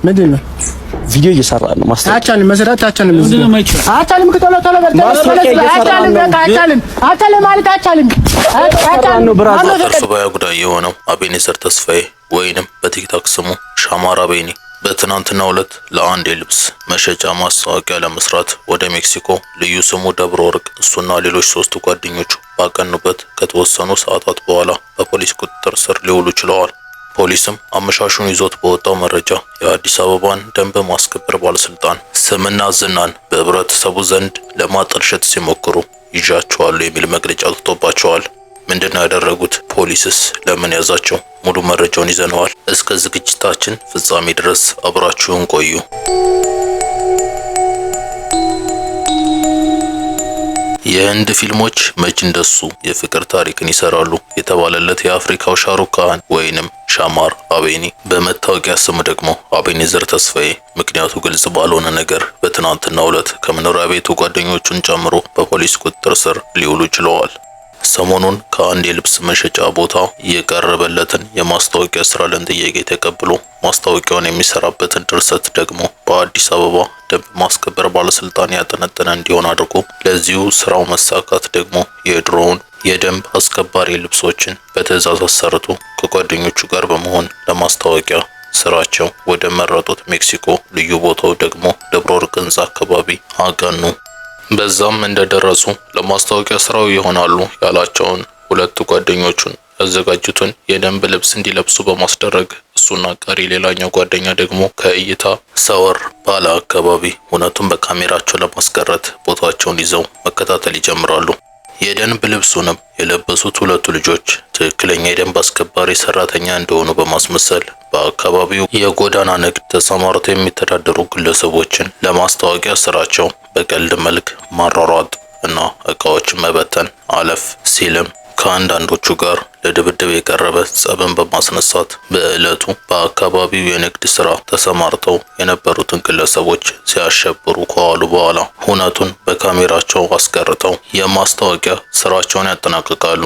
ምንድን ነው ቪዲዮ እየሰራ ነው ማስተር አቻልም መስራት አቻልም አቻልም ከቶሎ ቶሎ አቻልም ማለት አቻልም ነው ብራዘር እርሱ ባያጉዳይ የሆነው አቤኔዘር ተስፋዬ ወይንም በቲክቶክ ስሙ ሻማር አቤኔ በትናንትናው ዕለት ለአንድ የልብስ መሸጫ ማስታወቂያ ለመስራት ወደ ሜክሲኮ ልዩ ስሙ ደብረ ወርቅ እሱና ሌሎች 3 ጓደኞቹ ባቀኑበት ከተወሰኑ ሰዓታት በኋላ በፖሊስ ቁጥጥር ስር ሊውሉ ችለዋል። ፖሊስም አመሻሹን ይዞት በወጣው መረጃ የአዲስ አበባን ደንብ ማስከበር ባለስልጣን ስምና ዝናን በህብረተሰቡ ዘንድ ለማጠልሸት ሲሞክሩ ይዣቸዋል የሚል መግለጫ አውጥቶባቸዋል። ምንድነው ያደረጉት? ፖሊስስ ለምን ያዛቸው? ሙሉ መረጃውን ይዘነዋል። እስከ ዝግጅታችን ፍጻሜ ድረስ አብራችሁን ቆዩ። የህንድ ፊልሞች መች እንደሱ የፍቅር ታሪክን ይሰራሉ የተባለለት የአፍሪካው ሻሩክ ካን ወይንም ሻማር አቤኔ በመታወቂያ ስሙ ደግሞ አቤኔዘር ተስፋዬ ምክንያቱ ግልጽ ባልሆነ ነገር በትናንትናው ዕለት ከመኖሪያ ቤቱ ጓደኞቹን ጨምሮ በፖሊስ ቁጥጥር ስር ሊውሉ ችለዋል። ሰሞኑን ከአንድ የልብስ መሸጫ ቦታ የቀረበለትን የማስታወቂያ ስራ ለጥያቄ ተቀብሎ ማስታወቂያውን የሚሰራበትን ድርሰት ደግሞ በአዲስ አበባ ደንብ ማስከበር ባለስልጣን ያጠነጠነ እንዲሆን አድርጎ ለዚሁ ስራው መሳካት ደግሞ የድሮውን የደንብ አስከባሪ ልብሶችን በትዕዛዝ አሰርቶ ከጓደኞቹ ጋር በመሆን ለማስታወቂያ ስራቸው ወደ መረጡት ሜክሲኮ ልዩ ቦታው ደግሞ ደብረ ወርቅ ህንጻ አካባቢ አቀኑ። በዛም እንደደረሱ ለማስታወቂያ ስራው ይሆናሉ ያላቸውን 2 ጓደኞቹን ያዘጋጁትን የደንብ ልብስ እንዲለብሱ በማስደረግ እሱና ቀሪ ሌላኛው ጓደኛ ደግሞ ከእይታ ሰወር ባለ አካባቢ እውነቱን በካሜራቸው ለማስቀረት ቦታቸውን ይዘው መከታተል ይጀምራሉ። የደንብ ልብሱንም የለበሱት 2 ልጆች ትክክለኛ የደንብ አስከባሪ ሰራተኛ እንደሆኑ በማስመሰል በአካባቢው የጎዳና ንግድ ተሰማርተው የሚተዳደሩ ግለሰቦችን ለማስታወቂያ ስራቸው በቀልድ መልክ ማሯሯጥ እና እቃዎችን መበተን አለፍ ሲልም ከአንዳንዶቹ ጋር ለድብድብ የቀረበ ጸብን በማስነሳት በእለቱ በአካባቢው የንግድ ስራ ተሰማርተው የነበሩትን ግለሰቦች ሲያሸብሩ ከዋሉ በኋላ ሁነቱን በካሜራቸው አስቀርተው የማስታወቂያ ስራቸውን ያጠናቅቃሉ።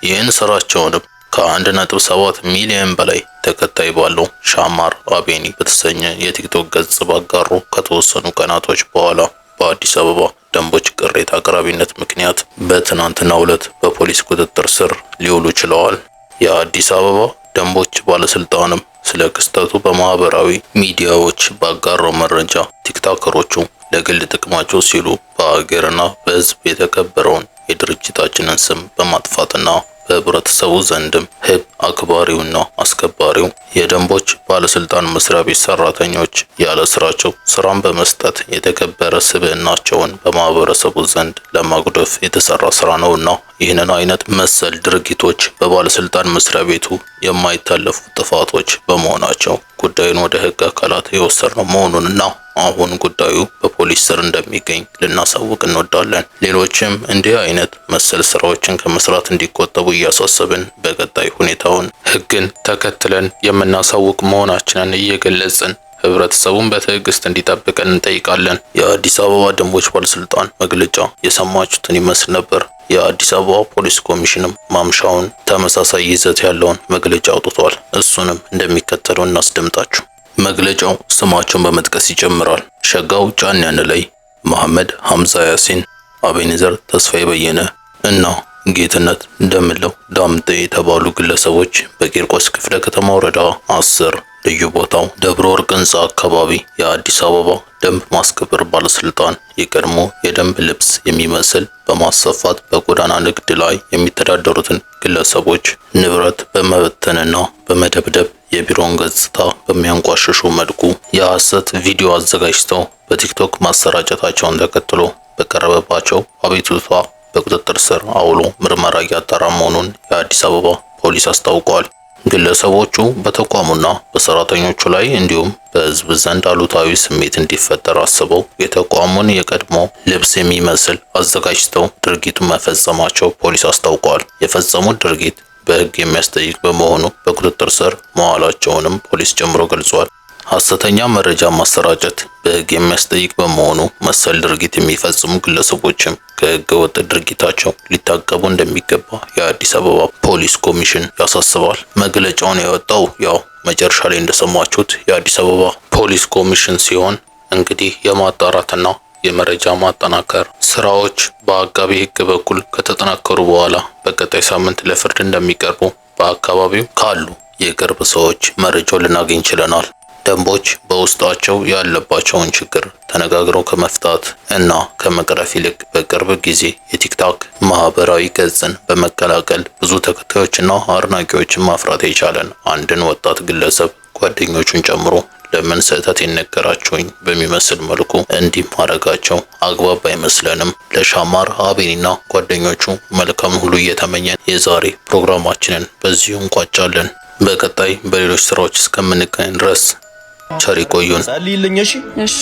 ይህን ስራቸውንም ከ1.7 ሚሊዮን በላይ ተከታይ ባለው ሻማር አቤኔ በተሰኘ የቲክቶክ ገጽ ባጋሩ ከተወሰኑ ቀናቶች በኋላ በአዲስ አበባ ደንቦች ቅሬታ አቅራቢነት ምክንያት በትናንትናው ዕለት በፖሊስ ቁጥጥር ስር ሊውሉ ችለዋል። የአዲስ አበባ ደንቦች ባለስልጣንም ስለ ክስተቱ በማህበራዊ ሚዲያዎች ባጋራው መረጃ ቲክቶከሮቹ ለግል ጥቅማቸው ሲሉ በአገርና በሕዝብ የተከበረውን የድርጅታችንን ስም በማጥፋትና በህብረተሰቡ ዘንድም ህግ አክባሪውና አስከባሪው የደንቦች ባለስልጣን መስሪያ ቤት ሰራተኞች ያለ ስራቸው ስራን በመስጠት የተከበረ ስብዕናቸውን በማህበረሰቡ ዘንድ ለማጉደፍ የተሰራ ስራ ነውና ይህንን አይነት መሰል ድርጊቶች በባለስልጣን መስሪያ ቤቱ የማይታለፉ ጥፋቶች በመሆናቸው ጉዳዩን ወደ ህግ አካላት የወሰድነው መሆኑንና አሁን ጉዳዩ በፖሊስ ስር እንደሚገኝ ልናሳውቅ እንወዳለን። ሌሎችም እንዲህ አይነት መሰል ስራዎችን ከመስራት እንዲቆጠቡ እያሳሰብን በቀጣይ ሁኔታውን ህግን ተከትለን የምናሳውቅ መሆናችንን እየገለጽን ህብረተሰቡን በትዕግስት እንዲጠብቀን እንጠይቃለን። የአዲስ አበባ ደንቦች ባለስልጣን መግለጫ የሰማችሁትን ይመስል ነበር። የአዲስ አበባ ፖሊስ ኮሚሽንም ማምሻውን ተመሳሳይ ይዘት ያለውን መግለጫ አውጥቷል። እሱንም እንደሚከተለው እናስደምጣችሁ። መግለጫው ስማቸውን በመጥቀስ ይጀምራል። ሸጋው ጫን ያንላይ፣ መሐመድ ሐምዛ ያሲን፣ አቤኔዘር ተስፋዬ በየነ እና ጌትነት ደምለው ዳምጤ የተባሉ ግለሰቦች በቂርቆስ ክፍለ ከተማ ወረዳ 10 ልዩ ቦታው ደብረ ወርቅ ህንጻ አካባቢ የአዲስ አበባ ደንብ ማስከበር ባለስልጣን የቀድሞ የደንብ ልብስ የሚመስል በማሰፋት በጎዳና ንግድ ላይ የሚተዳደሩትን ግለሰቦች ንብረት በመበተንና በመደብደብ የቢሮን ገጽታ በሚያንቋሽሹ መልኩ የሐሰት ቪዲዮ አዘጋጅተው በቲክቶክ ማሰራጨታቸውን ተከትሎ በቀረበባቸው አቤቱታ በቁጥጥር ስር አውሎ ምርመራ እያጣራ መሆኑን የአዲስ አበባ ፖሊስ አስታውቋል። ግለሰቦቹ በተቋሙና በሰራተኞቹ ላይ እንዲሁም በህዝብ ዘንድ አሉታዊ ስሜት እንዲፈጠር አስበው የተቋሙን የቀድሞ ልብስ የሚመስል አዘጋጅተው ድርጊቱን መፈጸማቸው ፖሊስ አስታውቋል። የፈጸሙት ድርጊት በህግ የሚያስጠይቅ በመሆኑ በቁጥጥር ስር መዋላቸውንም ፖሊስ ጨምሮ ገልጿል። ሐሰተኛ መረጃ ማሰራጨት በህግ የሚያስጠይቅ በመሆኑ መሰል ድርጊት የሚፈጽሙ ግለሰቦችም ከህገ ወጥ ድርጊታቸው ሊታቀቡ እንደሚገባ የአዲስ አበባ ፖሊስ ኮሚሽን ያሳስባል። መግለጫውን ያወጣው መጨረሻ ላይ እንደሰማችሁት የአዲስ አበባ ፖሊስ ኮሚሽን ሲሆን እንግዲህ የማጣራትና የመረጃ ማጠናከር ስራዎች በአቃቤ ሕግ በኩል ከተጠናከሩ በኋላ በቀጣይ ሳምንት ለፍርድ እንደሚቀርቡ በአካባቢው ካሉ የቅርብ ሰዎች መረጃው ልናገኝ ችለናል። ደንቦች በውስጣቸው ያለባቸውን ችግር ተነጋግረው ከመፍታት እና ከመቅረፍ ይልቅ በቅርብ ጊዜ የቲክቶክ ማህበራዊ ገጽን በመቀላቀል ብዙ ተከታዮችና አድናቂዎችን ማፍራት የቻለን አንድን ወጣት ግለሰብ ጓደኞቹን ጨምሮ ለምን ስህተት የነገራቸውኝ በሚመስል መልኩ እንዲህ ማድረጋቸው አግባብ አይመስለንም። ለሻማር አቤኒና ጓደኞቹ መልካም ሁሉ እየተመኘን የዛሬ ፕሮግራማችንን በዚሁ እንቋጫለን። በቀጣይ በሌሎች ስራዎች እስከምንገናኝ ድረስ ቸር ይቆዩን። ጸልይልኝ። እሺ እሺ።